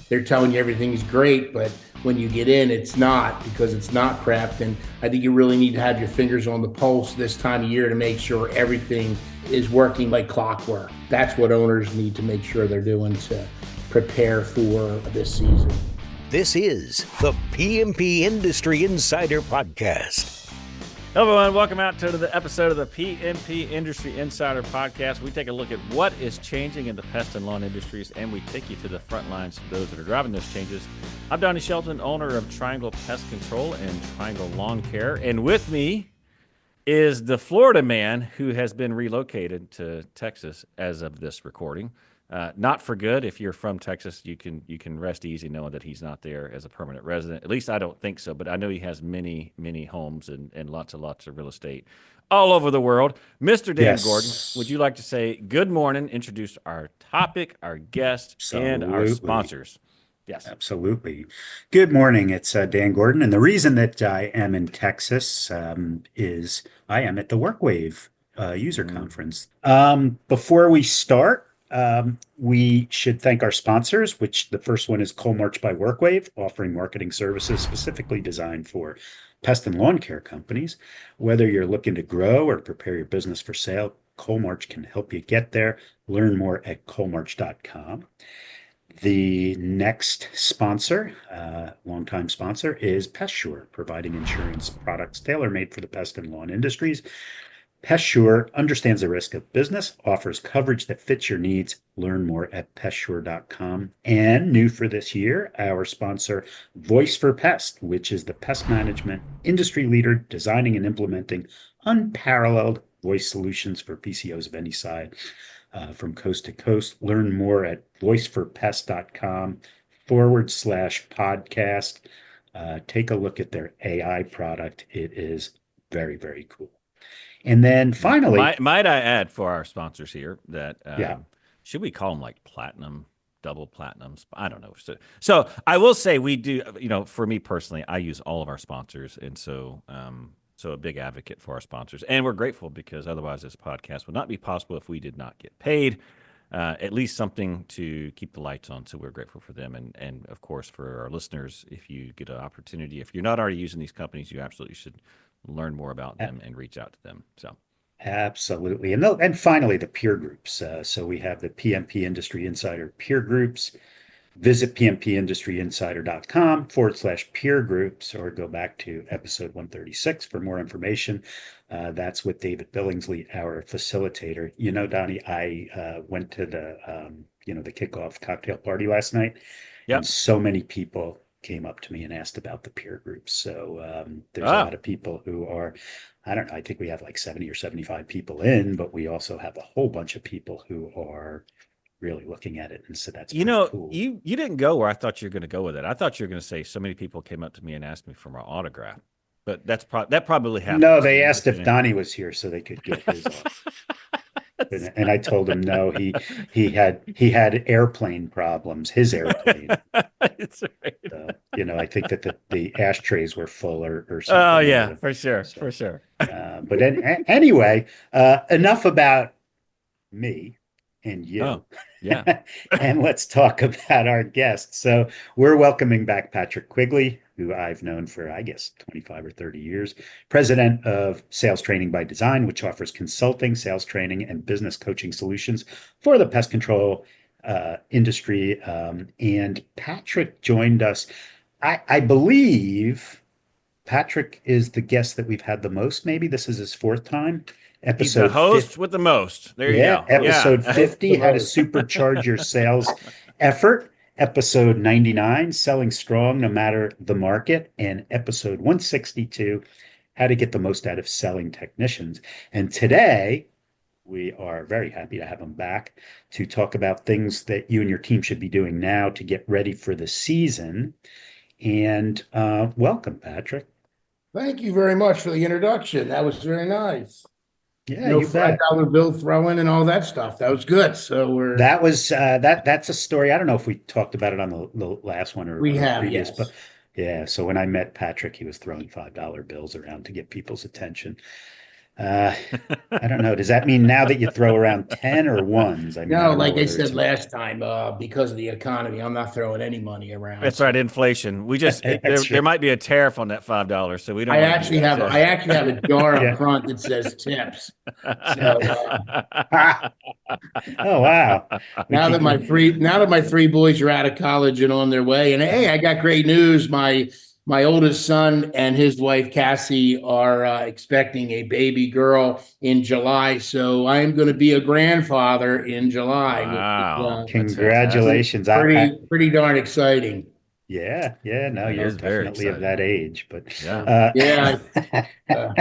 they're telling you everything's great, but when you get in, it's not, because it's not prepped. And I think you really need to have your fingers on the pulse this time of year to make sure everything is working like clockwork. That's what owners need to make sure they're doing to prepare for this season. This is the PMP Industry Insider Podcast. Hello, everyone. Welcome out to the episode of the PMP Industry Insider Podcast. We take a look at what is changing in the pest and lawn industries, and we take you to the front lines of those that are driving those changes. I'm Donnie Shelton, owner of Triangle Pest Control and Triangle Lawn Care, and with me is the Florida man who has been relocated to Texas as of this recording. Not for good. If you're from Texas, you can rest easy knowing that he's not there as a permanent resident. At least I don't think so, but I know he has many homes and lots of real estate all over the world. Mr. Dan Gordon, would you like to say good morning, introduce our topic, our guest, and our sponsors? Yes. Absolutely. Good morning. It's Dan Gordon. And the reason that I am in Texas is I am at the WorkWave user conference. Before we start, we should thank our sponsors, which the first one is Coalmarch by WorkWave, offering marketing services specifically designed for pest and lawn care companies. Whether you're looking to grow or prepare your business for sale, Coalmarch can help you get there. Learn more at coalmarch.com. The next sponsor, longtime sponsor, is PestSure, providing insurance products tailor-made for the pest and lawn industries. PestSure understands the risk of business, offers coverage that fits your needs. Learn more at pestsure.com. And new for this year, our sponsor, Voice for Pest, which is the pest management industry leader designing and implementing unparalleled voice solutions for PCOs of any size from coast to coast. Learn more at voiceforpest.com/podcast. Take a look at their AI product. It is very, very cool. And then finally, might I add for our sponsors here that should we call them like platinum, double platinums? I don't know. So I will say we do. For me personally, I use all of our sponsors, and so a big advocate for our sponsors, and we're grateful because otherwise this podcast would not be possible if we did not get paid. At least something to keep the lights on. So we're grateful for them, and of course for our listeners. If you get an opportunity, if you're not already using these companies, you absolutely should learn more about them and reach out to them. So absolutely. And finally, the peer groups. So we have the PMP Industry Insider peer groups. Visit pmpindustryinsider.com/peer groups, or go back to episode 136 for more information. That's with David Billingsley, our facilitator. Donnie, I went to the kickoff cocktail party last night. Yep. And so many people came up to me and asked about the peer groups. So there's a lot of people who are, I don't know, I think we have like 70 or 75 people in, but we also have a whole bunch of people who are really looking at it. And so that's cool. You didn't go where I thought you were going to go with it. I thought you were going to say so many people came up to me and asked me for my autograph, but that probably happened. No, they asked if Donnie was here so they could get his off. And I told him no. He had airplane problems. His airplane. That's right. So, I think that the ashtrays were full or something. Oh yeah, for sure. But anyway, enough about me and you. Oh, yeah. And let's talk about our guest. So we're welcoming back Patrick Quigley, who I've known for, I guess, 25 or 30 years, president of Sales Training by Design, which offers consulting, sales training, and business coaching solutions for the pest control industry. And Patrick joined us. I believe Patrick is the guest that we've had the most. Maybe this is his fourth time. He's the host with the most. There you go. Episode 50, how to supercharge your sales effort. Episode 99, selling strong no matter the market. And episode 162, how to get the most out of selling technicians. And today, we are very happy to have him back to talk about things that you and your team should be doing now to get ready for the season. And welcome, Patrick. Thank you very much for the introduction. That was very nice. Yeah, you bet. $5 bill throwing and all that stuff. That was good. So that was that's a story. I don't know if we talked about it on the last one or we have, previous, yes. But yeah. So when I met Patrick, he was throwing $5 bills around to get people's attention. Uh, I don't know. Does that mean now that you throw around 10 or ones? I mean, I No, don't know like I whether it's said last time, because of the economy, I'm not throwing any money around. That's So right, inflation. There that's there right. might be a tariff on that $5, so we don't want to do that. I actually have a jar up Yeah. front that says tips. So Ah, oh wow. We now that could my three boys are out of college and on their way, and hey, I got great news. My oldest son and his wife Cassie are expecting a baby girl in July, so I am going to be a grandfather in July, which is Wow, that's fantastic. congratulations. pretty darn exciting. Yeah, yeah, no, That you're is very definitely of that exciting. age, but Yeah. Yeah, uh,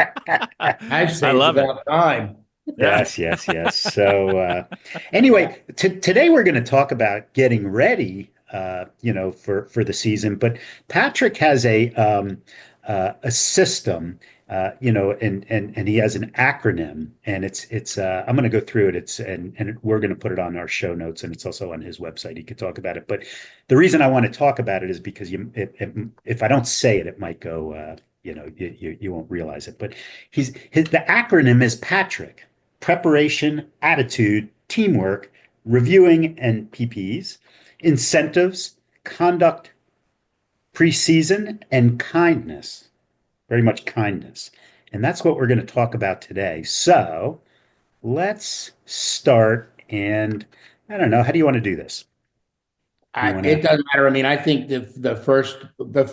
I'd I say it's love it. about time. Yeah. yes, yes, yes. So anyway, today we're going to talk about getting ready, for the season. But Patrick has a system, and he has an acronym, and it's I'm going to go through it. And we're going to put it on our show notes, and it's also on his website. He could talk about it. But the reason I want to talk about it is because if I don't say it, it might go. You won't realize it. But the acronym is Patrick: preparation, attitude, teamwork, reviewing and PPs, incentives, conduct, preseason, and kindness. Very much kindness. And that's what we're going to talk about today. So let's start. And I don't know, how do you want to do this? You want It to doesn't matter. I mean, I think the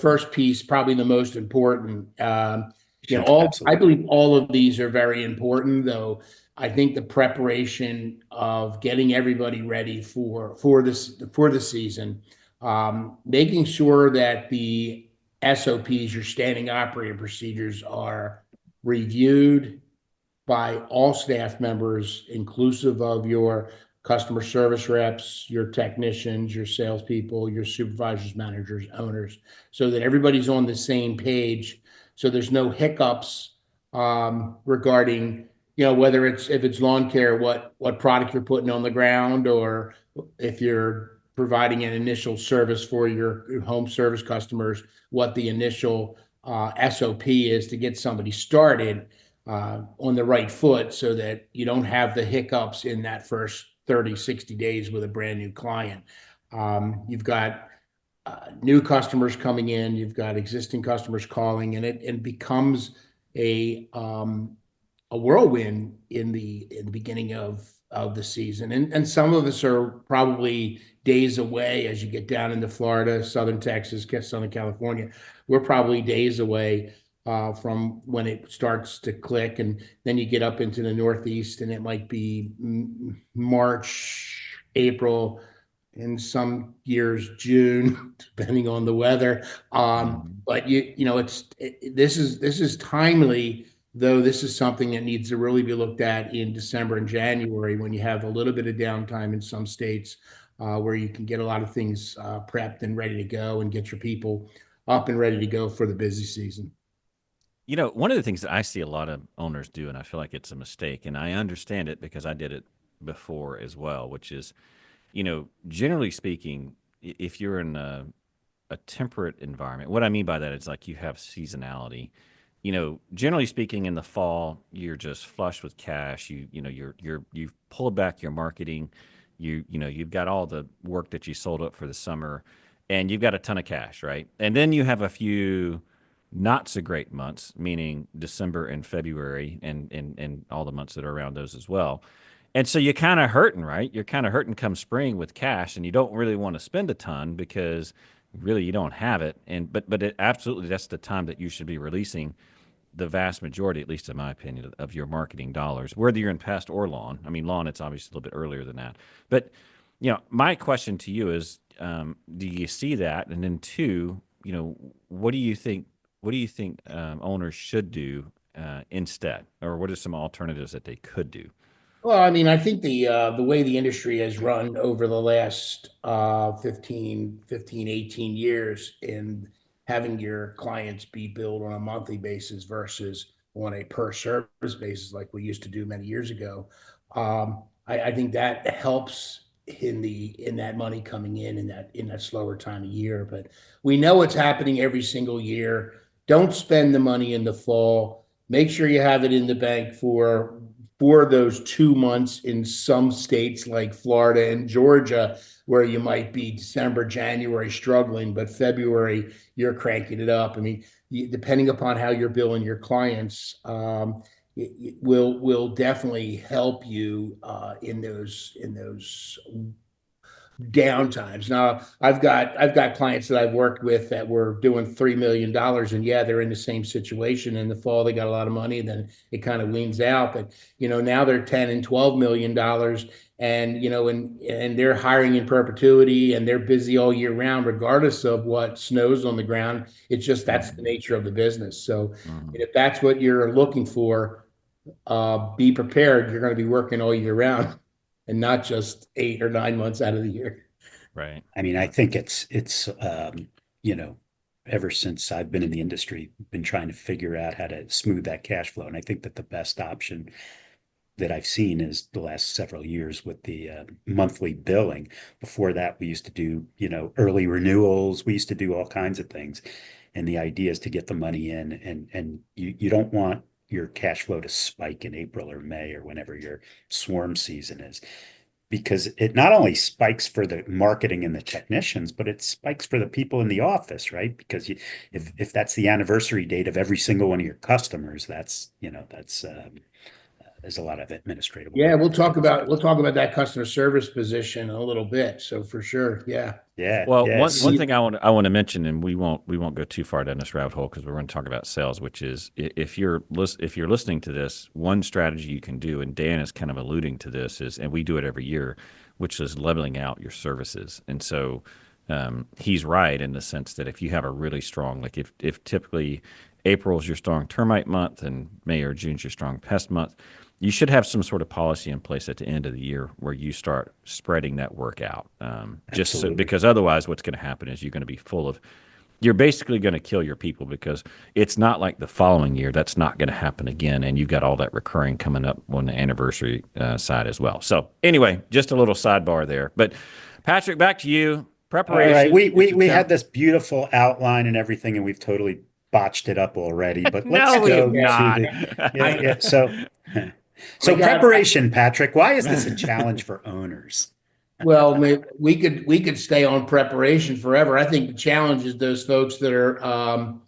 first piece probably the most important. sure, I absolutely. believe all of these are very important, though. I think the preparation of getting everybody ready for the season, making sure that the SOPs, your standing operating procedures, are reviewed by all staff members, inclusive of your customer service reps, your technicians, your salespeople, your supervisors, managers, owners, so that everybody's on the same page. So there's no hiccups regarding, whether if it's lawn care, what product you're putting on the ground, or if you're providing an initial service for your home service customers, what the initial SOP is to get somebody started on the right foot, so that you don't have the hiccups in that first 30, 60 days with a brand new client. You've got new customers coming in, you've got existing customers calling, and it becomes a whirlwind in the beginning of the season. And some of us are probably days away as you get down into Florida, Southern Texas, Southern California. We're probably days away from when it starts to click. And then you get up into the Northeast, and it might be March, April, in some years June, depending on the weather. Mhm. But this is timely, though. This is something that needs to really be looked at in December and January, when you have a little bit of downtime in some states, where you can get a lot of things prepped and ready to go, and get your people up and ready to go for the busy season. One of the things that I see a lot of owners do, and I feel like it's a mistake, and I understand it because I did it before as well, which is, generally speaking, if you're in a temperate environment, what I mean by that is like you have seasonality. Generally speaking, in the fall, you're just flush with cash. You've pulled back your marketing. You've got all the work that you sold up for the summer, and you've got a ton of cash, right? And then you have a few not so great months, meaning December and February, and all the months that are around those as well. And so you're kind of hurting, right? You're kind of hurting come spring with cash, and you don't really want to spend a ton because really you don't have it. Absolutely, that's the time that you should be releasing the vast majority, at least in my opinion, of your marketing dollars, whether you're in pest or lawn. I mean, lawn, it's obviously a little bit earlier than that. But, my question to you is, do you see that? And then two, what do you think? What do you think owners should do instead, or what are some alternatives that they could do? Well, I mean, I think the way the industry has run over the last 18 years, in having your clients be billed on a monthly basis versus on a per service basis, like we used to do many years ago, I think that helps in that money coming in that slower time of year. But we know it's happening every single year. Don't spend the money in the fall. make sure you have it in the bank for those 2 months in some states like Florida and Georgia, where you might be December, January struggling, but February you're cranking it up. I mean, depending upon how you're billing your clients, it will definitely help you in those downtimes. Now, I've got clients that I've worked with that were doing $3 million, and yeah, they're in the same situation. In the fall, they got a lot of money, and then it kind of weans out. But now they're 10 and $12 million, and and they're hiring in perpetuity, and they're busy all year round, regardless of what snows on the ground. It's just that's the nature of the business. So, if that's what you're looking for, be prepared. You're going to be working all year round and not just 8 or 9 months out of the year. Right. I mean, I think it's you know, ever since I've been in the industry, been trying to figure out how to smooth that cash flow. And I think that the best option that I've seen is the last several years with the monthly billing. Before that, we used to do, early renewals. We used to do all kinds of things. And the idea is to get the money in, and you don't want your cash flow to spike in April or May or whenever your swarm season is, because it not only spikes for the marketing and the technicians, but it spikes for the people in the office, right? Because if that's the anniversary date of every single one of your customers, that's there's a lot of administrative Yeah, work we'll that talk goes about into we'll it. talk about that customer service position in a little bit. So for sure, yeah. Yeah, Well, yes. one thing I want to mention, and we won't go too far down this rabbit hole because we're going to talk about sales, which is if you're listening to this, one strategy you can do, and Dan is kind of alluding to this, is, and we do it every year, which is leveling out your services. And so he's right in the sense that if you have a really strong, like if typically April's your strong termite month and May or June's your strong pest month, you should have some sort of policy in place at the end of the year where you start spreading that work out. Absolutely. Because otherwise, what's going to happen is you're going to be you're basically going to kill your people, because it's not like the following year that's not going to happen again, and you've got all that recurring coming up on the anniversary side as well. So anyway, just a little sidebar there. But Patrick, back to you. All right. Preparation. We had this beautiful outline and everything, and we've totally botched it up already. But let's No, we have go to not. the yeah. So I got preparation, Patrick. Why is this a challenge for owners? Well, we could stay on preparation forever. I think the challenge is those folks that are on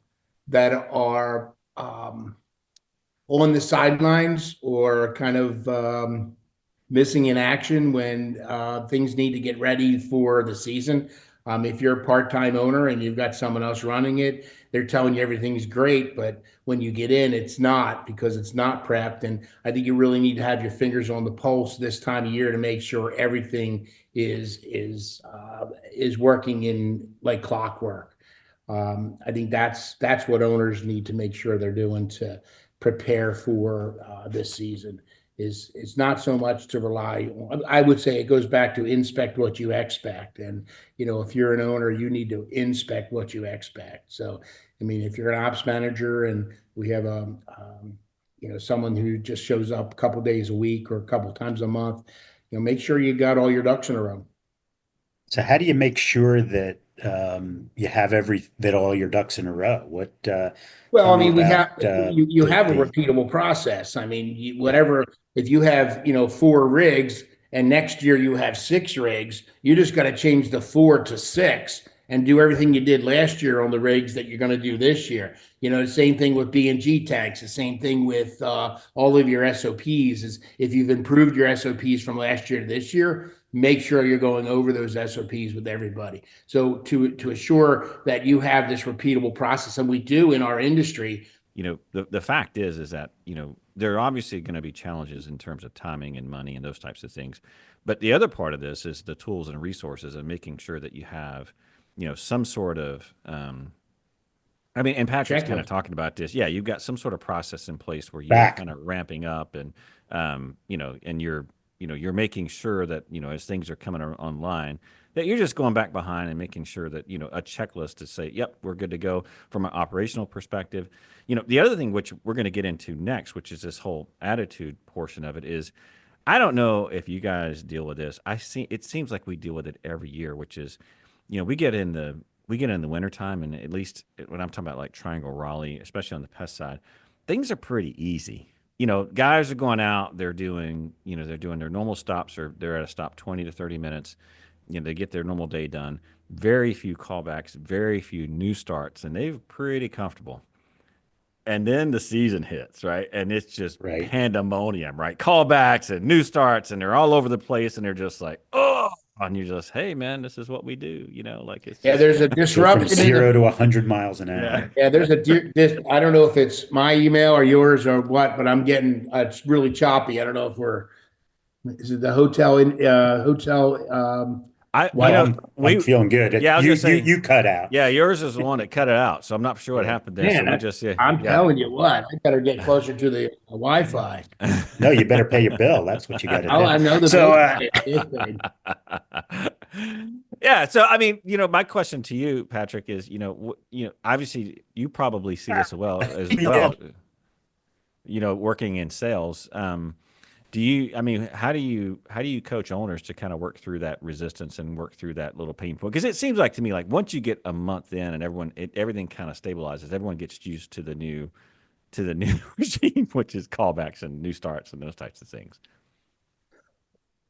the sidelines or kind of missing in action when things need to get ready for the season. If you're a part-time owner and you've got someone else running it, they're telling you everything's great, but when you get in, it's not, because it's not prepped. And I think you really need to have your fingers on the pulse this time of year to make sure everything is working in like clockwork. I think that's what owners need to make sure they're doing to prepare for this season. Is it's not so much to rely on. I would say it goes back to inspect what you expect, and if you're an owner, you need to inspect what you expect. So, I mean, if you're an ops manager and we have someone who just shows up a couple days a week or a couple times a month, make sure you got all your ducks in a row. So how do you make sure that you have that all your ducks in a row? Well, Tell I me mean, we about have you have a the repeatable process. I mean, yeah. whatever, if you have, 4 rigs and next year you have 6 rigs, you just got to change the 4 to 6 and do everything you did last year on the rigs that you're going to do this year. The same thing with B&G tanks, the same thing with all of your SOPs. Is if you've improved your SOPs from last year to this year, make sure you're going over those SOPs with everybody. So to assure that you have this repeatable process, and we do in our industry. The fact is that, there are obviously going to be challenges in terms of timing and money and those types of things. But the other part of this is the tools and resources and making sure that you have, some sort of, I mean, and Patrick's kind of Checklist. talking about this. Yeah, you've got some sort of process in place where you're back. kind of ramping up, and, and you're making sure that, as things are coming online, that you're just going back behind and making sure that, a checklist to say, yep, we're good to go from an operational perspective. The other thing, which we're going to get into next, which is this whole attitude portion of it, is I don't know if you guys deal with this. It seems like we deal with it every year, which is, we get in the wintertime, and at least when I'm talking about like Triangle Raleigh, especially on the pest side, things are pretty easy. Guys are going out, they're doing their normal stops, or they're at a stop 20 to 30 minutes. They get their normal day done. Very few callbacks, very few new starts, and they're pretty comfortable. And then the season hits, right? And it's just Right. pandemonium, right? Callbacks and new starts, and they're all over the place, and they're just like, oh, and you're just, hey, man, this is what we do, like it's Yeah, just, there's a Go from disruption in the 0 to 100 miles an yeah. hour. Yeah, there's this. I don't know if it's my email or yours or what, but I'm getting it's really choppy. I don't know if we're is it the hotel You Oh, Wi-Fi? I'm feeling good. yeah, I was You gonna say, you cut out. yeah, yours is the one that cut it out, so I'm not sure what Yeah. happened there. So Man, we just, yeah, I'm yeah. telling you what, I better get closer to the Wi-Fi. No, you better pay your bill. That's what you got to Oh, do. I know the So, bill's paid. Yeah, so I mean, my question to you, Patrick, is, obviously you probably see this Yeah. working in sales. I mean, how do you coach owners to kind of work through that resistance and work through that little pain point? Because it seems like to me, like once you get a month in and everything kind of stabilizes, everyone gets used to the new regime, which is callbacks and new starts and those types of things.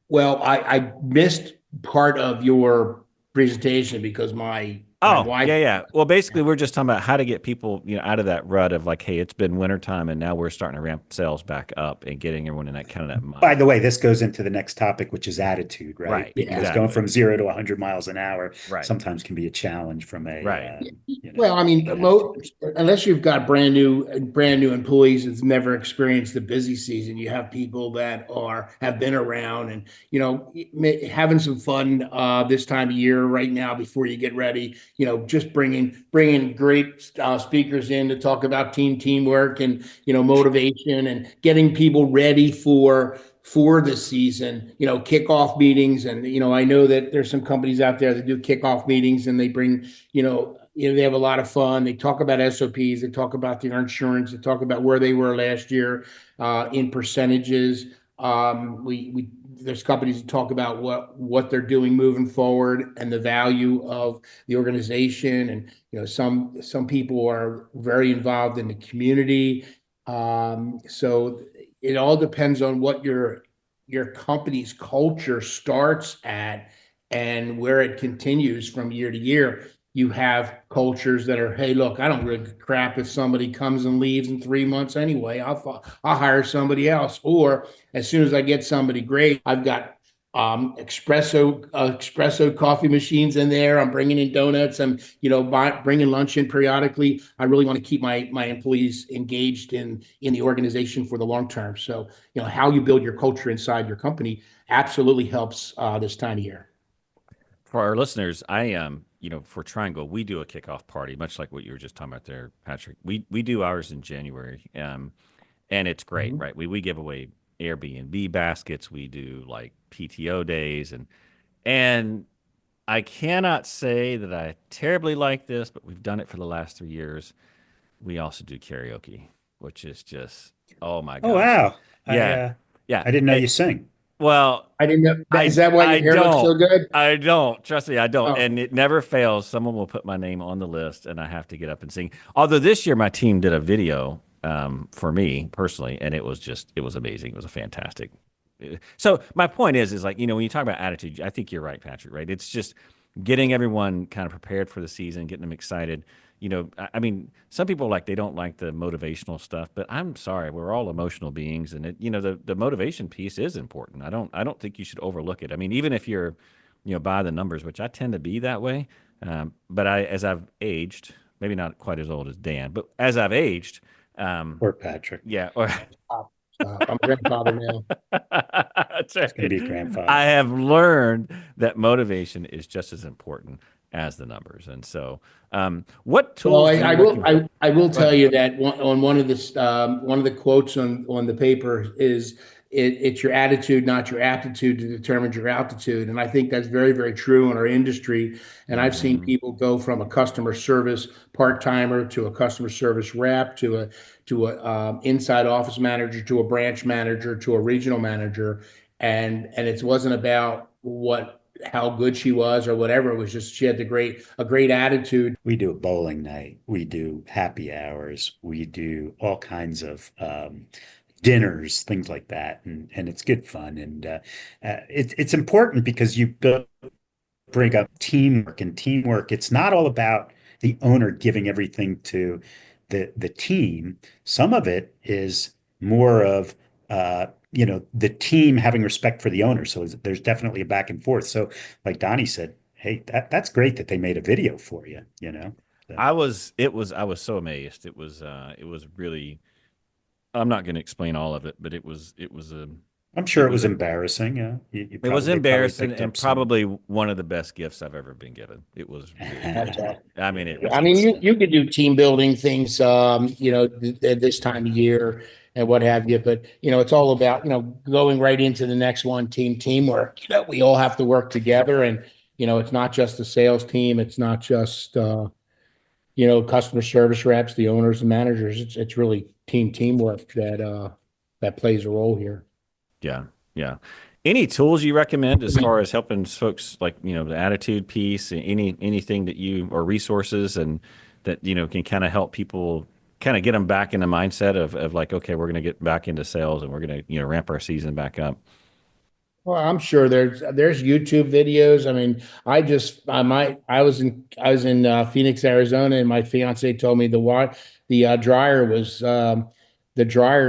Well, I missed part of your presentation because my Oh, wife. yeah, yeah. Well, basically, we're just talking about how to get people, out of that rut of like, hey, it's been wintertime, and now we're starting to ramp sales back up and getting everyone in that kind of that by mind. the way, this goes into the next topic, which is attitude, right? Right, Because Yeah. going exactly. from 0 to 100 miles an hour Right, sometimes can be a challenge from right. Well, I mean, an attitude. unless you've got brand new employees that's never experienced the busy season, you have people that have been around and having some fun this time of year right now before you get ready. Just bringing great speakers in to talk about teamwork and motivation and getting people ready for the season, kickoff meetings. And, I know that there's some companies out there that do kickoff meetings and they bring, they have a lot of fun. They talk about SOPs, they talk about their insurance, they talk about where they were last year in percentages. We there's companies that talk about what they're doing moving forward and the value of the organization. And some people are very involved in the community. So it all depends on what your company's culture starts at and where it continues from year to year. You have cultures that are, hey, look, I don't really give a crap if somebody comes and leaves in 3 months anyway. I'll hire somebody else. Or as soon as I get somebody great, I've got espresso coffee machines in there. I'm bringing in donuts. I'm bringing lunch in periodically. I really want to keep my employees engaged in the organization for the long term. So how you build your culture inside your company absolutely helps this time of year. For our listeners, for Triangle, we do a kickoff party, much like what you were just talking about there, Patrick. We do ours in January, and it's great, Mhm. right? We give away Airbnb baskets. We do like PTO days, and I cannot say that I terribly like this, but we've done it for the last 3 years. We also do karaoke, which is just, oh my Oh, gosh. wow. Yeah. Yeah. I didn't know you sing. Well, I didn't know. Is I that why I your hair looks so don't. good? I don't. Trust me, I don't. Oh, And it never fails. Someone will put my name on the list and I have to get up and sing. Although this year my team did a video for me personally, and it was amazing. It was a fantastic. So my point is like, when you talk about attitude, I think you're right, Patrick, right? It's just getting everyone kind of prepared for the season, getting them excited. I mean, some people they don't like the motivational stuff, but I'm sorry, we're all emotional beings, and the motivation piece is important. I don't think you should overlook it. I mean, even if you're, by the numbers, which I tend to be that way, but as I've aged, maybe not quite as old as Dan, but as I've aged, um, Poor Patrick. yeah, or stop, stop. I'm a grandfather now. that's He's going to right. be a grandfather. I have learned that motivation is just as important as the numbers, and so what Well, tools do you recommend? I will Go tell ahead. you that on one of the quotes on the paper is it's your attitude, not your aptitude, to determine your altitude. And I think that's very, very true in our industry. And I've seen Hmm. people go from a customer service part-timer to a customer service rep to a inside office manager to a branch manager to a regional manager. And it wasn't about what how good she was or whatever. It was just she had a great attitude. We do a bowling night. We do happy hours. We do all kinds of dinners, things like that, and it's good fun. And it's important because you bring up teamwork, and teamwork. It's not all about the owner giving everything to the team. Some of it is more of the team having respect for the owner. So there's definitely a back and forth. So like Donnie said, hey, that's great that they made a video for you, you know. So, I was so amazed. It was really. I'm not going to explain all of it, but I'm sure it was a embarrassing. Yeah, it was they probably embarrassing picked and up some. probably one of the best gifts I've ever been given. It was really That's great. all. I mean, it was I mean, awesome. you could do team building things, at this time of year and what have you. But it's all about going right into the next one, teamwork. We all have to work together, and it's not just the sales team. It's not just customer service reps, the owners and managers. It's really teamwork that plays a role here. Yeah, yeah. Any tools you recommend as far as helping folks like the attitude piece, anything that you or resources and that can kind of help people kind of get them back in the mindset of like, okay, we're going to get back into sales and we're going to ramp our season back up. Well, I'm sure there's YouTube videos. I mean, I was in Phoenix, Arizona, and my fiance told me the dryer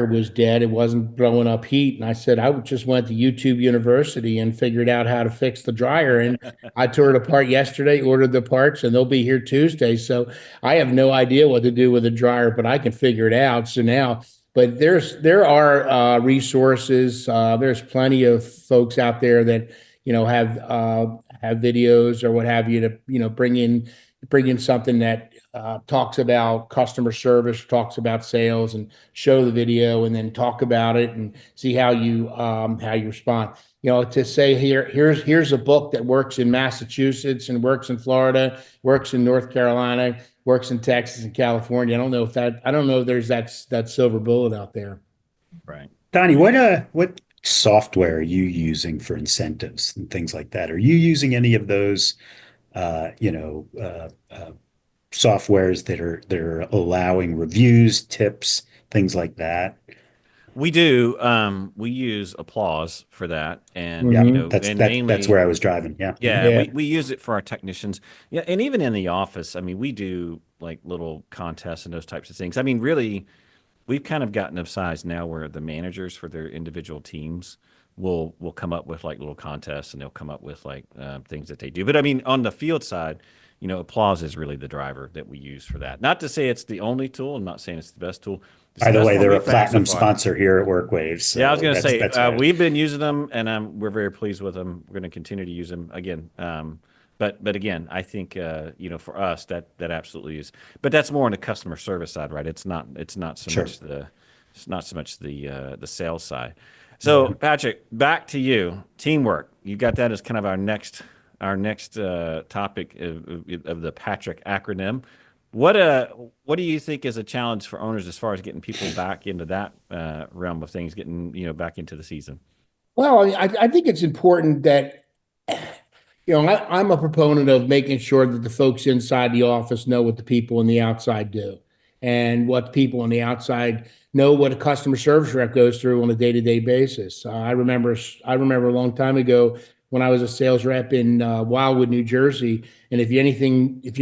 was dead. It wasn't blowing up heat, and I said I just went to YouTube University and figured out how to fix the dryer. And I tore it apart yesterday, ordered the parts, and they'll be here Tuesday. So I have no idea what to do with a dryer, but I can figure it out. So now but there are resources. There's plenty of folks out there that have videos or what have you to bring in something that talks about customer service, talks about sales, and show the video, and then talk about it and see how you respond. To say here's a book that works in Massachusetts and works in Florida, works in North Carolina, works in Texas and California. I don't know if there's that silver bullet out there. Right. Donnie, what software are you using for incentives and things like that? Are you using any of those softwares that are allowing reviews, tips, things like that? We do. We use Applause for that, and Yeah, Hmm. and that's mainly, where I was driving. Yeah. Mhm. yeah, Yeah. we use it for our technicians. Yeah, and even in the office, I mean, we do like little contests and those types of things. I mean, really, we've kind of gotten of size now where the managers for their individual teams will come up with like little contests and they'll come up with like things that they do. But I mean, on the field side, Applause is really the driver that we use for that. Not to say it's the only tool. I'm not saying it's the best tool. It's By the the best way, one they're a we've found so platinum far. sponsor here at Workwaves, Yeah, I was so going to say that's why. we've been using them, and we're very pleased with them. We're going to continue to use them again. But again, I think for us that absolutely is. But that's more on the customer service side, right? It's not so Sure. much the sales side. So Patrick, back to you. Teamwork. You got that as kind of our next topic of the Patrick acronym. What do you think is a challenge for owners as far as getting people back into that realm of things, getting back into the season? Well, I think it's important that I'm a proponent of making sure that the folks inside the office know what the people on the outside do, and what the people on the outside know what a customer service rep goes through on a day-to-day basis. I remember a long time ago when I was a sales rep in Wildwood, New Jersey, and if you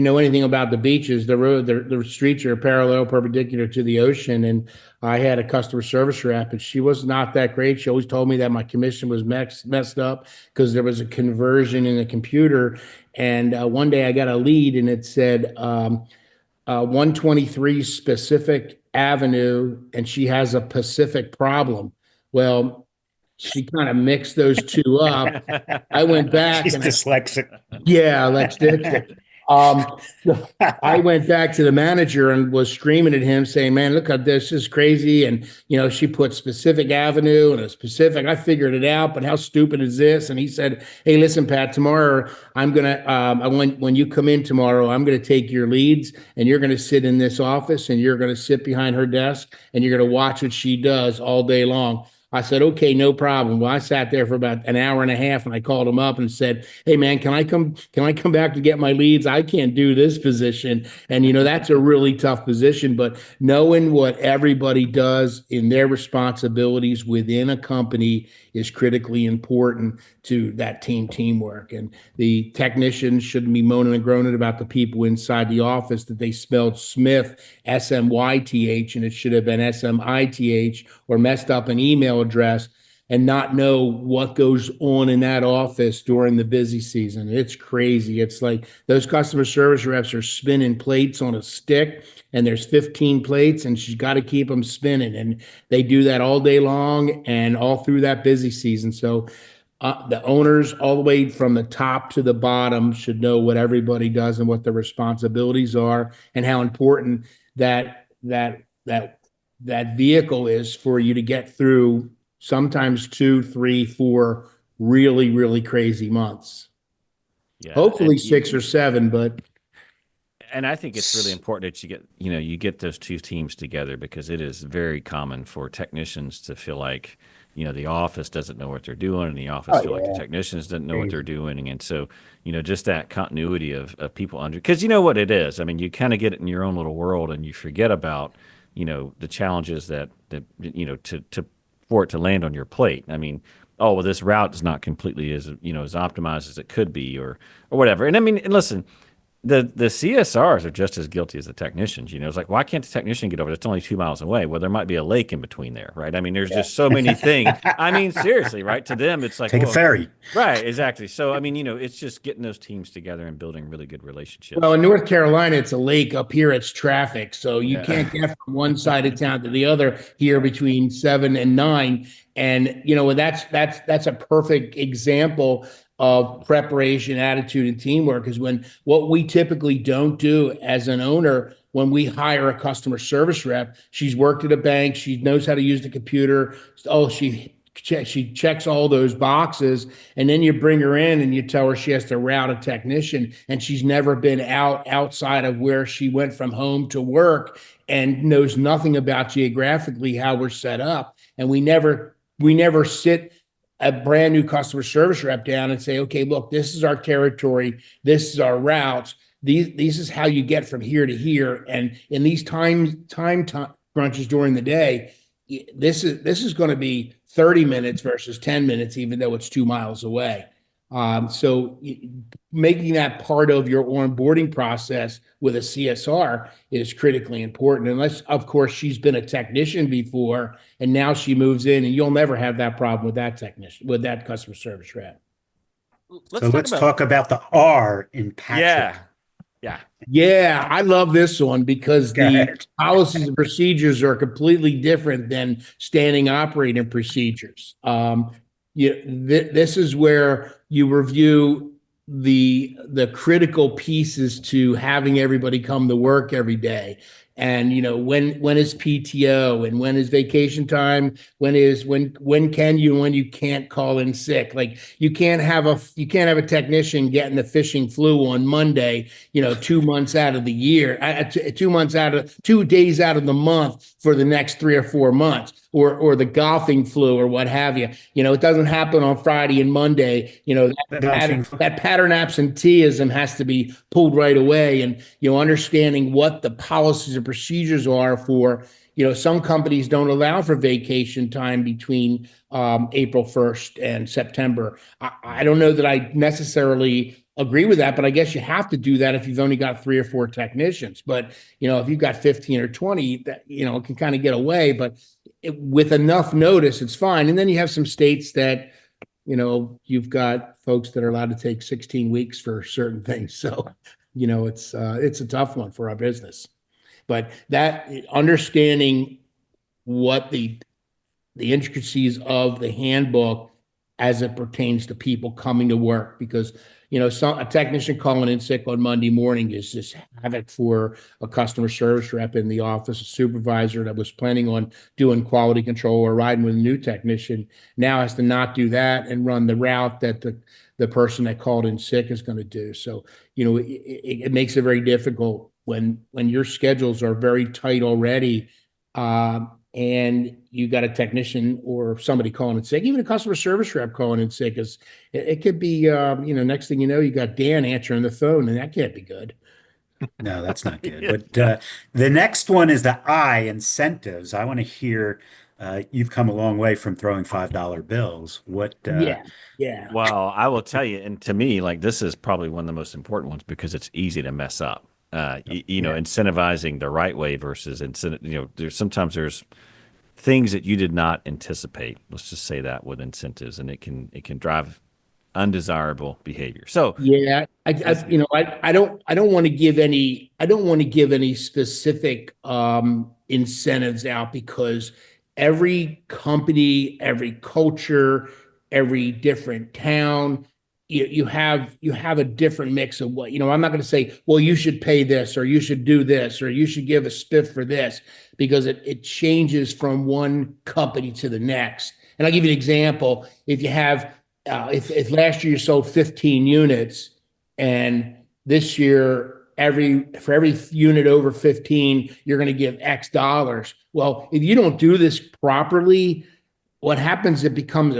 know anything about the beaches, the streets are parallel, perpendicular to the ocean, and I had a customer service rep, and she was not that great. She always told me that my commission was messed up because there was a conversion in the computer. And one day I got a lead, and it said 123 Specific Avenue, and she has a Pacific problem. Well, she kind of mixed those two up. I went back She's and I dyslexic. yeah, let's fix it. So I went back to the manager and was screaming at him, saying, "Man, look at this! This is crazy!" And she put specific avenue and a specific. I figured it out, but how stupid is this? And he said, "Hey, listen, Pat. Tomorrow, I'm gonna. When you come in tomorrow, I'm gonna take your leads, and you're gonna sit in this office, and you're gonna sit behind her desk, and you're gonna watch what she does all day long." I said, okay, no problem. Well, I sat there for about an hour and a half and I called him up and said, hey man, can I come back to get my leads? I can't do this position. And that's a really tough position, but knowing what everybody does in their responsibilities within a company is critically important to that teamwork. And the technicians shouldn't be moaning and groaning about the people inside the office that they spelled Smith, Smyth, and it should have been Smith, or messed up an email address and not know what goes on in that office during the busy season. It's crazy. It's like those customer service reps are spinning plates on a stick, and there's 15 plates, and she's got to keep them spinning. And they do that all day long and all through that busy season. So the owners, all the way from the top to the bottom, should know what everybody does and what their responsibilities are, and how important that vehicle is for you to get through sometimes 2, 3, 4 really, really crazy months. Yeah, Hopefully 6 or 7, but and I think it's really important that you get those two teams together, because it is very common for technicians to feel like, the office doesn't know what they're doing, and the office feel like the technicians didn't know what they're doing. And so, just that continuity of people because you know what it is. I mean, you kind of get it in your own little world, and you forget about, the challenges that to for it to land on your plate. I mean, oh, well, this route is not completely as optimized as it could be, or whatever. And I mean, and listen, the CSRs are just as guilty as the technicians. It's like, why can't the technician get over? It's only 2 miles away. Well, there might be a lake in between there, right? I mean, there's just so many things. I mean, seriously, right? To them, it's like, Take a ferry. Right, exactly. So, I mean, it's just getting those teams together and building really good relationships. well, in North Carolina, it's a lake. Up here, it's traffic. So you can't get from one side of town to the other here between 7 and 9. And that's a perfect example of preparation, attitude, and teamwork. Is when what we typically don't do as an owner, when we hire a customer service rep, she's worked at a bank, she knows how to use the computer. Oh, she checks all those boxes, and then you bring her in and you tell her she has to route a technician, and she's never been outside of where she went from home to work, and knows nothing about geographically how we're set up. And we never sit a brand new customer service rep down and say, okay, look, this is our territory, this is our routes, these is how you get from here to here. And in these time crunches during the day, this is going to be 30 minutes versus 10 minutes, even though it's 2 miles away. So making that part of your onboarding process with a CSR is critically important. Unless, of course, she's been a technician before and now she moves in, and you'll never have that problem with that technician, with that customer service rep. Let's talk about the R in Patrick. Yeah, I love this one because the policies and procedures are completely different than standing operating procedures. This is where you review the critical pieces to having everybody come to work every day. And when is PTO and when is vacation time, when can you and when you can't call in sick. Like you can't have a technician getting the fishing flu on Monday, 2 months out of the year, 2 days out of the month for the next 3 or 4 months, or the golfing flu or what have you. It doesn't happen on Friday and Monday. That pattern absenteeism has to be pulled right away. And understanding what the policies and procedures are for, some companies don't allow for vacation time between April 1st and September. I don't know that I necessarily agree with that, but I guess you have to do that if you've only got 3 or 4 technicians. But if you've got 15 or 20, that it can kind of get away. But with enough notice, it's fine. And then you have some states that you've got folks that are allowed to take 16 weeks for certain things. So it's a tough one for our business. But that understanding what the intricacies of the handbook as it pertains to people coming to work, because a technician calling in sick on Monday morning is just havoc for a customer service rep in the office. A supervisor that was planning on doing quality control or riding with a new technician now has to not do that and run the route that the person that called in sick is going to do. So it makes it very difficult when your schedules are very tight already, and you got a technician or somebody calling in sick, even a customer service rep calling in sick, is it could be next thing you know, you got Dan answering the phone, and that can't be good. No, that's not good. Yeah. But the next one is the I, incentives. I want to hear you've come a long way from throwing $5 bills. What Yeah, yeah, Well, I will tell you, and to me, like this is probably one of the most important ones because it's easy to mess up. yeah. Incentivizing the right way versus incentive. There's things that you did not anticipate. Let's just say that with incentives, and it can drive undesirable behavior. So, Yeah, as I don't want to give any, I don't want to give any specific incentives out, because every company, every culture, every different town, you have a different mix of what, I'm not going to say, well, you should pay this, or you should do this, or you should give a spiff for this, because it changes from one company to the next. And I'll give you an example. If last year you sold 15 units, and this year for every unit over 15 you're going to give X dollars. Well, if you don't do this properly, what happens, it becomes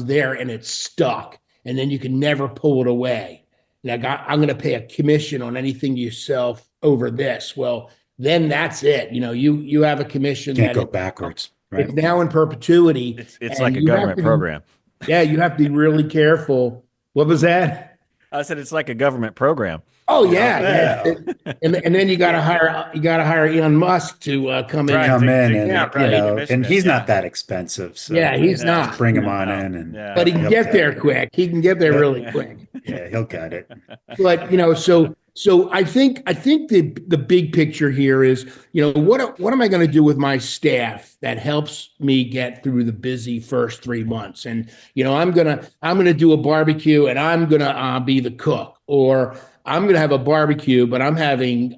there and it's stuck, and then you can never pull it away. Like, I'm going to pay a commission on anything you sell over this. Well, then that's it. You have a commission can't that go backwards, it's right? now in perpetuity, it's and like a you have government to be, program. yeah, you have to be really careful. What was that? I said it's like a government program. Oh You know, yeah, yeah. Well, And then you got to hire Elon Musk to come in. right? come in Yeah, and right. Commission and it. he's not Yeah, that expensive, so Yeah, he's just not. bring him No. on no, in and But yeah. he can he'll get cut there it. quick. He can get there Yep. really quick. Yeah, he'll cut it. But so I think the big picture here is, what am I going to do with my staff that helps me get through the busy first 3 months? And I'm gonna do a barbecue, and I'm gonna be the cook, or I'm gonna have a barbecue, but I'm having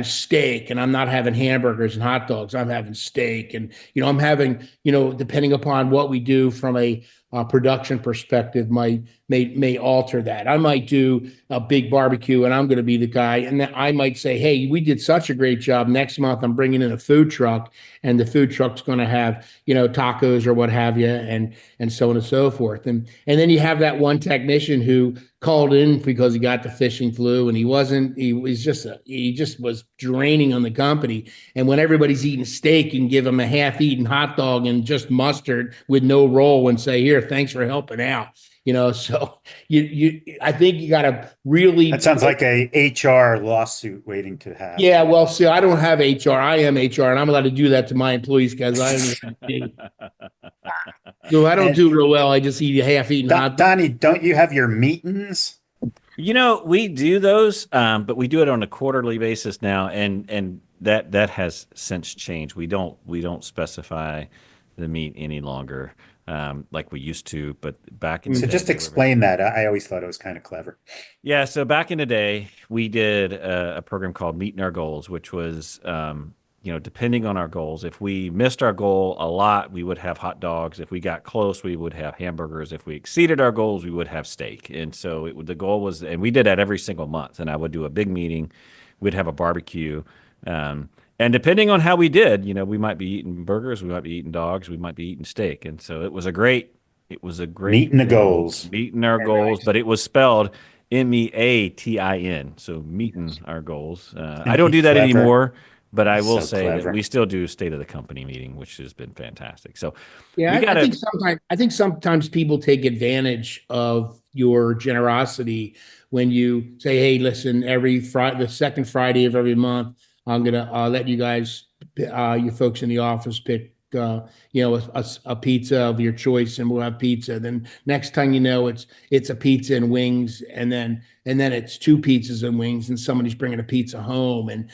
steak, and I'm not having hamburgers and hot dogs. I'm having steak, and I'm having, depending upon what we do from a production perspective, may alter that. I might do a big barbecue, and I'm going to be the guy, and then I might say, "Hey, we did such a great job. Next month, I'm bringing in a food truck, and the food truck's going to have tacos or what have you, and so on and so forth." And then you have that one technician who called in because he got the fishing flu, and he just was draining on the company. And when everybody's eating steak, you can give them a half-eaten hot dog and just mustard with no roll, and say, "Here, thanks for helping out." So I think you got to really. That sounds like a HR lawsuit waiting to happen. Yeah, well, see, I don't have HR. I am HR, and I'm allowed to do that to my employees because so I don't And do real well. I just eat a half-eaten hot dog. Donnie, don't you have your meetings? We do those, but we do it on a quarterly basis now, and that has since changed. We don't specify the meat any longer, like we used to. But back in the So day, just they were explain that. I always thought it was kind of clever. yeah. So back in the day, we did a program called Meeting Our Goals, which was depending on our goals. If we missed our goal a lot, we would have hot dogs. If we got close, we would have hamburgers. If we exceeded our goals, we would have steak. And so the goal was, and we did that every single month. And I would do a big meeting. We'd have a barbecue. And depending on how we did, we might be eating burgers, we might be eating dogs, we might be eating steak. And so it was a great Meeting the thing, goals. meeting our Right. goals, but it was spelled MEATIN. So meeting our goals. I don't do that Clever. anymore. But I will So say that clever. we still do state of the company meeting, which has been fantastic. So Yeah, we I got think to, sometimes people take advantage of your generosity when you say, "Hey, listen, every Friday, the second Friday of every month, I'm gonna let you guys, you folks in the office, pick, a pizza of your choice, and we'll have pizza." Then next time you know, it's a pizza and wings, and then it's two pizzas and wings, and somebody's bringing a pizza home, and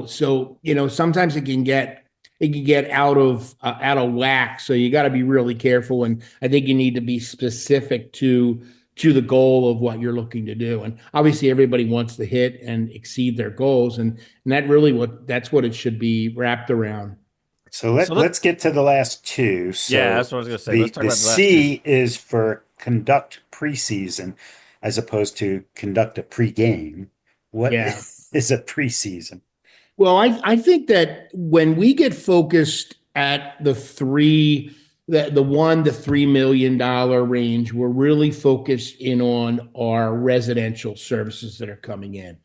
so sometimes it can get out of whack. So you got to be really careful, and I think you need to be specific to the goal of what you're looking to do. And obviously, everybody wants to hit and exceed their goals, and that's what it should be wrapped around. So so let's get to the last two. yeah, So that's what I was going to say. the Let's talk the about the last two. C is for conduct preseason as opposed to conduct a pregame. What Yeah. is a preseason? Well, I think that when we get focused at the $1 to $3 million range, we're really focused in on our residential services that are coming in.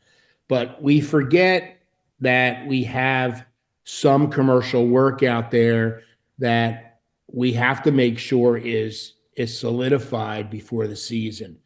But we forget that we have some commercial work out there that we have to make sure is solidified before the season.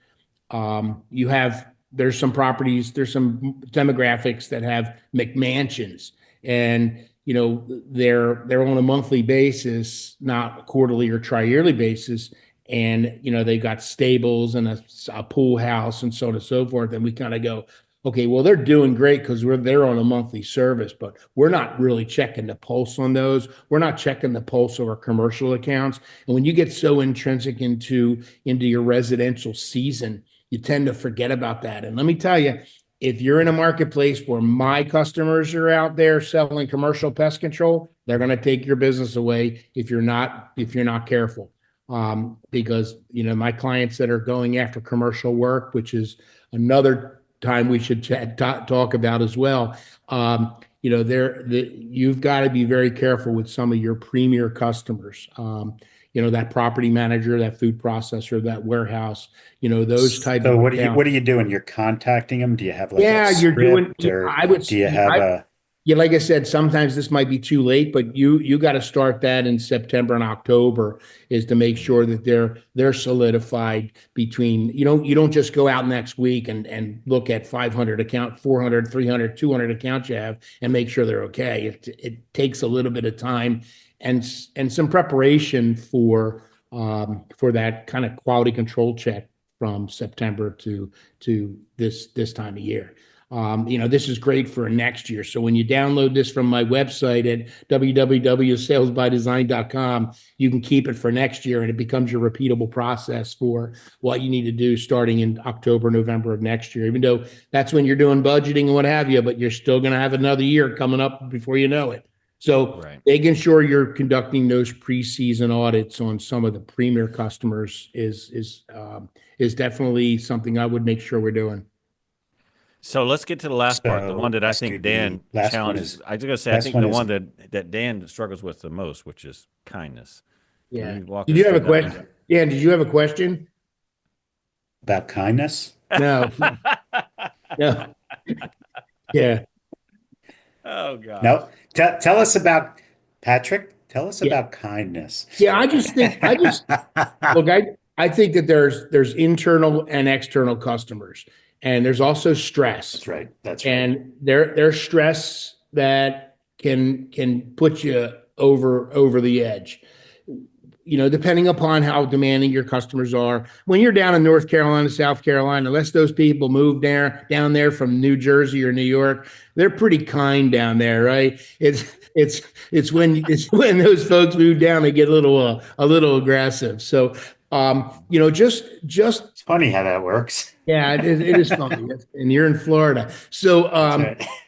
You have there's some properties, there's some demographics that have McMansions, and they're on a monthly basis, not quarterly or tri-yearly basis, and they've got stables and a pool house and so on and so forth, and we kind of go, okay, well, they're doing great because they're on a monthly service, but we're not really checking the pulse on those. We're not checking the pulse of our commercial accounts. And when you get so intrinsic into your residential season, you tend to forget about that. And let me tell you, if you're in a marketplace where my customers are out there selling commercial pest control, they're going to take your business away if you're not careful. Because my clients that are going after commercial work, which is another time we should talk about as well. You've got to be very careful with some of your premier customers. That property manager, that food processor, that warehouse, those type So of what accounts. are you doing? You're contacting them? Do you have like Yeah, a you're doing. script, or I would. do you have a Yeah, like I said, sometimes this might be too late, but you got to start that in September and October, is to make sure that they're solidified between, you don't just go out next week and look at 500 account, 400, 300, 200 accounts you have and make sure they're okay. It takes a little bit of time and some preparation for that kind of quality control check from September to this time of year. This is great for next year. So when you download this from my website at www.salesbydesign.com, you can keep it for next year, and it becomes your repeatable process for what you need to do starting in October, November of next year, even though that's when you're doing budgeting and what have you, but you're still going to have another year coming up before you know it. So making sure you're conducting those preseason audits on some of the premier customers is definitely something I would make sure we're doing. So let's get to the last part, the one that I think Dan challenges. I was going to say, I think the one that Dan struggles with the most, which is kindness. Yeah. Did you have a question? Yeah. Did you have a question about kindness? No. No. Yeah. Oh God. No. Tell us about Patrick. Tell us about kindness. Yeah. I think that there's internal and external customers. And there's also stress. That's right. And there's stress that can put you over the edge. Depending upon how demanding your customers are. When you're down in North Carolina, South Carolina, unless those people move down there from New Jersey or New York, they're pretty kind down there, right? It's when those folks move down, they get a little aggressive. So just it's funny how that works. Yeah, it is funny, and you're in Florida. So,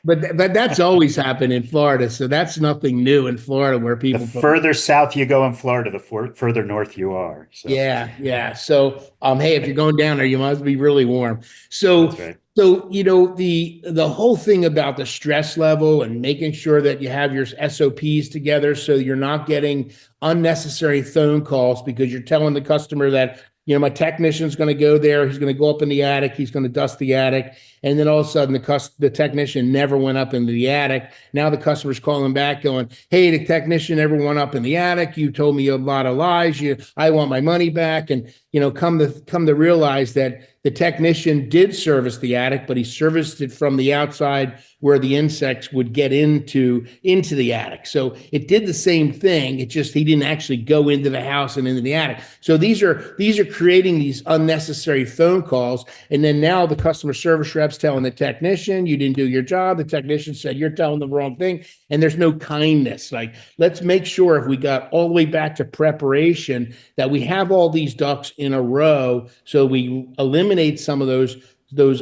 but that's always happened in Florida. So that's nothing new in Florida, where people. The further south you go in Florida, the further north you are. So. Yeah. So, hey, if you're going down there, you must be really warm. So, that's right. So, the whole thing about the stress level and making sure that you have your SOPs together, so you're not getting unnecessary phone calls because you're telling the customer that, my technician's going to go there. He's going to go up in the attic. He's going to dust the attic. And then all of a sudden the technician never went up into the attic. Now the customer's calling back going, hey, the technician never went up in the attic. You told me a lot of lies. I want my money back. And, come to realize that the technician did service the attic, but he serviced it from the outside where the insects would get into the attic. So it did the same thing. It just, he didn't actually go into the house and into the attic. So these are creating these unnecessary phone calls. And then now the customer service reps telling the technician, you didn't do your job. The technician said, you're telling the wrong thing. And there's no kindness. Like, let's make sure, if we got all the way back to preparation, that we have all these ducks in a row, so we eliminate some of those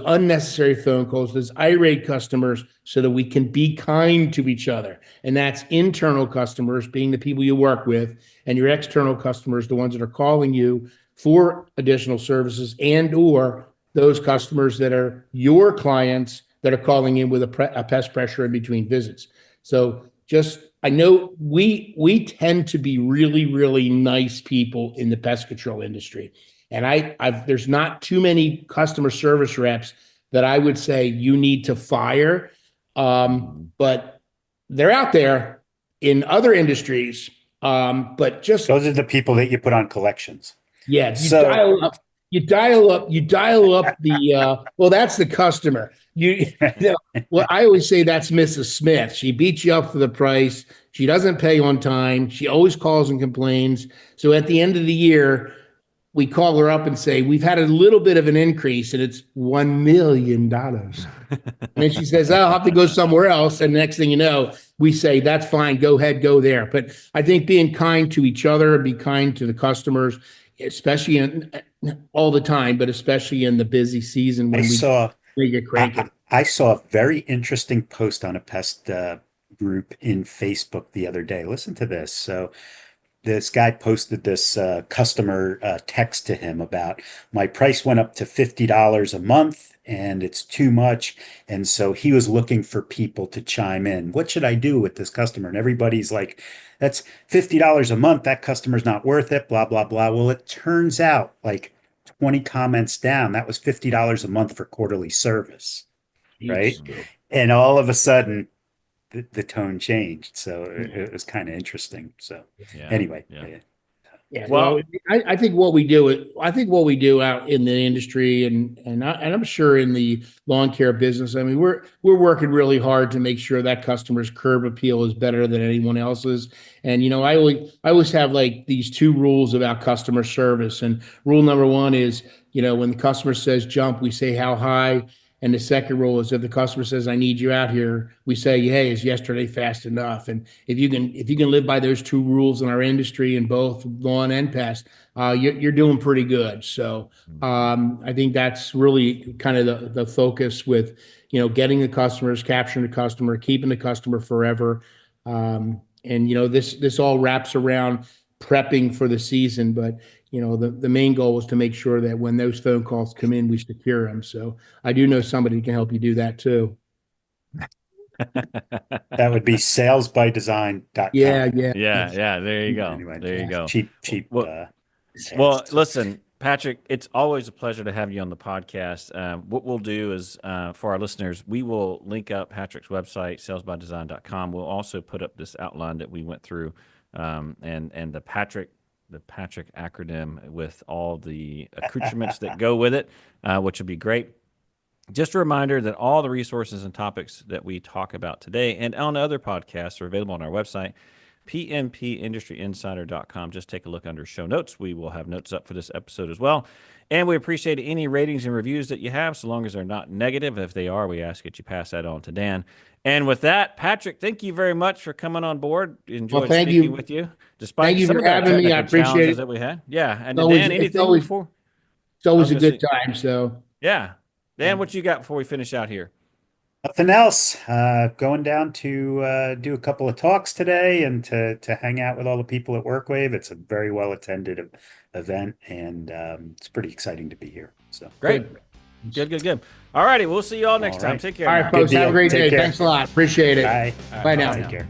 unnecessary phone calls, those irate customers, so that we can be kind to each other. And that's internal customers, being the people you work with, and your external customers, the ones that are calling you for additional services, and or those customers that are your clients that are calling in with a pest pressure in between visits. So I know we tend to be really, really nice people in the pest control industry. And there's not too many customer service reps that I would say you need to fire. But they're out there in other industries. But just Those are the people that you put on collections. yeah, you dial up the well, that's the customer. Well, I always say that's Mrs. Smith. She beats you up for the price. She doesn't pay on time. She always calls and complains. So at the end of the year, we call her up and say, we've had a little bit of an increase and it's $1 million. And then she says, I'll have to go somewhere else. And next thing you know, we say, that's fine. Go ahead, go there. But I think being kind to each other, be kind to the customers, especially all the time, but especially in the busy season when we get cranky. I saw a very interesting post on a pest group in Facebook the other day. Listen to this. So this guy posted this customer text to him about my price went up to $50 a month and it's too much. And so he was looking for people to chime in. What should I do with this customer? And everybody's like, that's $50 a month. That customer's not worth it, blah, blah, blah. Well, it turns out like 20 comments down, that was $50 a month for quarterly service, right? And all of a sudden, the tone changed. So it was kind of interesting. So anyway. Well, I think what we do out in the industry and I'm sure in the lawn care business, I mean, we're working really hard to make sure that customer's curb appeal is better than anyone else's. And, I always have like these two rules about customer service. And rule number one is, when the customer says jump, we say how high. And the second rule is if the customer says, I need you out here, we say, hey, is yesterday fast enough? And if you can live by those two rules in our industry in both lawn and pest, you're doing pretty good. So I think that's really kind of the focus with, getting the customers, capturing the customer, keeping the customer forever. And, this all wraps around prepping for the season, but the main goal was to make sure that when those phone calls come in, we secure them. So I do know somebody who can help you do that too. That would be salesbydesign.com. Yeah. There you go. Anyway, there you go. Cheap. Well, listen, Patrick, it's always a pleasure to have you on the podcast. What we'll do is, for our listeners, we will link up Patrick's website, salesbydesign.com. We'll also put up this outline that we went through, and the Patrick acronym with all the accoutrements that go with it, which would be great. Just a reminder that all the resources and topics that we talk about today and on other podcasts are available on our website, pmpindustryinsider.com. Just take a look under show notes. We will have notes up for this episode as well. And we appreciate any ratings and reviews that you have, so long as they're not negative. If they are, we ask that you pass that on to Dan. And with that, Patrick, thank you very much for coming on board. Enjoyed speaking with you. Despite some of the technical challenges that we had. Yeah. And Dan, anything before? It's always a good time. So yeah. Dan, what you got before we finish out here? Nothing else. Going down to do a couple of talks today and to hang out with all the people at WorkWave. It's a very well attended event, and it's pretty exciting to be here. So great. Good. All righty, we'll see you all next time. Take care. All right, folks. Have a great day. Thanks a lot. Appreciate it. Bye. Bye now. Take care.